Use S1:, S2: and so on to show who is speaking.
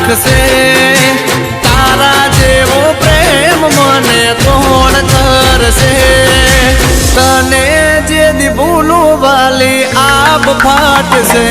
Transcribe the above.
S1: રાખશે તારા જેવો પ્રેમ મને તોડ કરશે તને જે દી ભૂલું વાલી આબ ફાટશે